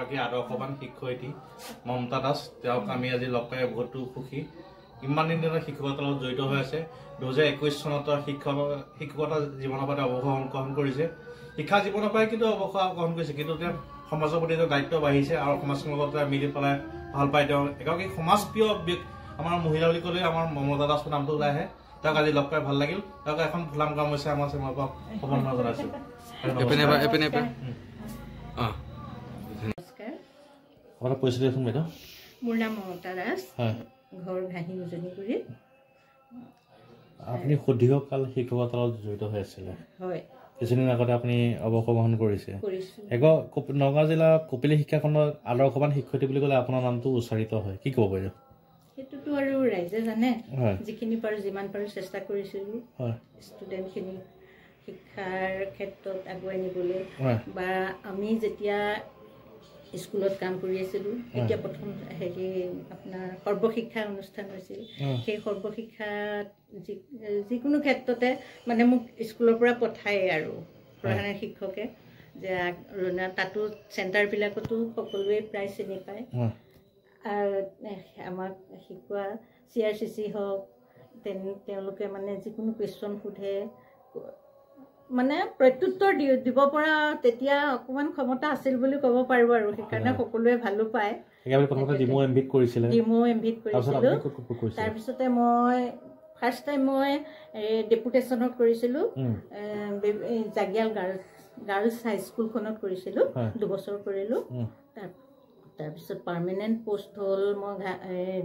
আদৰ্শবান শিক্ষয়িত্ৰী মমতা দাস তেওঁক আমি আজি লগ পাই বহুতো সুখী। ইমান দিন ধৰি শিক্ষকতাৰ লগত জড়িত হৈ আছে। 2021 চনত শিক্ষকতা জীৱনৰ পৰা অৱসৰ গ্ৰহণ কৰিছে। শিক্ষা জীৱনৰ পৰাই কিন্তু অৱসৰ গ্ৰহণ কৰিছে, কিন্তু তেওঁ সমাজৰ প্ৰতি দায়িত্ব বাঢ়িছে আৰু সমাজখনৰ লগত মিলি পেলাই ভাল পায়। তেওঁ এগৰাকী সমাজপ্ৰিয় আমাৰ মহিলা বুলি ক'লে আমাৰ মমতা দাসৰ নামটো ওলাই আহে। তেওঁক আজি লগ পাই ভাল লাগিল। তেওঁক এখন ফুলাম গামোচা আমাৰ চেমৰ পৰা সম্বৰ্ধনা জনাইছোঁ। মোৰ নাম মমতা দাস, ঘৰ ঘাঁহি উজনিগুৰি। আপুনি সুদীৰ্ঘকাল শিক্ষকতাৰ লগত জড়িত হৈ আছিলে। হয়, কিছুদিন আগতে আপুনি অৱসৰ গ্ৰহণ কৰিছে। নগাঁও জিলাৰ কপিলী শিক্ষাখণ্ডৰ আদৰ্শবান শিক্ষয়িত্ৰী বুলি ক'লে আপোনাৰ নামটো উচ্চাৰিত হয়, কি ক'ব পাৰিব? সেইটোতো আৰু ৰাইজে জানে। যিখিনি পাৰোঁ যিমান পাৰোঁ চেষ্টা কৰিছিলোঁ ষ্টুডেণ্টখিনি শিক্ষাৰ ক্ষেত্ৰত আগুৱাই নিবলৈ। বা আমি যেতিয়া স্কুলত কাম কৰি আছিলোঁ, তেতিয়া প্ৰথম আপোনাৰ সৰ্বশিক্ষা অনুষ্ঠান হৈছিল। সেই সৰ্বশিক্ষাত যিকোনো ক্ষেত্ৰতে মানে মোক স্কুলৰ পৰা পঠায় আৰু প্ৰধান শিক্ষকে, যে তাতো চেণ্টাৰবিলাকতো সকলোৱে প্ৰায় চিনি পায়। আৰু আমাক শিকোৱা CRCC হওক, তেওঁলোকে মানে যিকোনো কুৱেশ্যন সোধে মানে প্ৰত্যুত্তৰ দিব পৰা তেতিয়া অকণমান ক্ষমতা আছিল বুলি ক'ব পাৰোঁ আৰু সেইকাৰণে সকলোৱে ভালো পায়। ডিমো এমভিত কৰিছিলোঁ। তাৰপিছতে মই ফাৰ্ষ্ট টাইম মই ডেপুটেশ্যনত কৰিছিলোঁ, জাগিয়াল গাৰ্লছ হাইস্কুলখনত কৰিছিলোঁ, 2 বছৰ কৰিলোঁ। তাৰপিছত পাৰ্মানেণ্ট পষ্ট হ'ল মই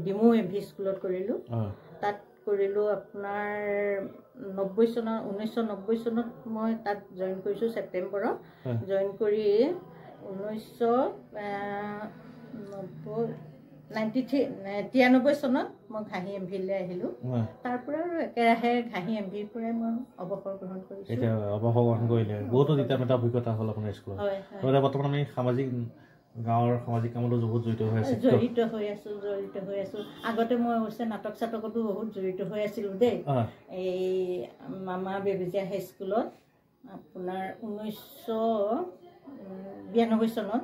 ডিমো এমভি স্কুলত কৰিলোঁ। তাত কৰিলোঁ আপোনাৰ 1990 চনত মই তাত জইন কৰিছোঁ ছেপ্টেম্বৰত। জইন কৰি 1993 চনত মই ঘাঁহি এমভিলৈ আহিলোঁ। তাৰ পৰা আৰু একেৰাহে ঘাঁহি এমভিৰ পৰাই মই অৱসৰ গ্ৰহণ কৰিছোঁ। অৱসৰ গ্ৰহণ কৰিলে বহুতো তিতা অভিজ্ঞতা হ'ল আপোনাৰ স্কুলত। বৰ্তমান আমি গাঁৱৰ সামাজিক কামতো বহুত জড়িত হৈ আছোঁ। আগতে মই অৱশ্যে নাটক চাটকতো বহুত জড়িত হৈ আছিলোঁ দেই। এই মামা বেবেজীয়া হাইস্কুলত আপোনাৰ 1992 চনত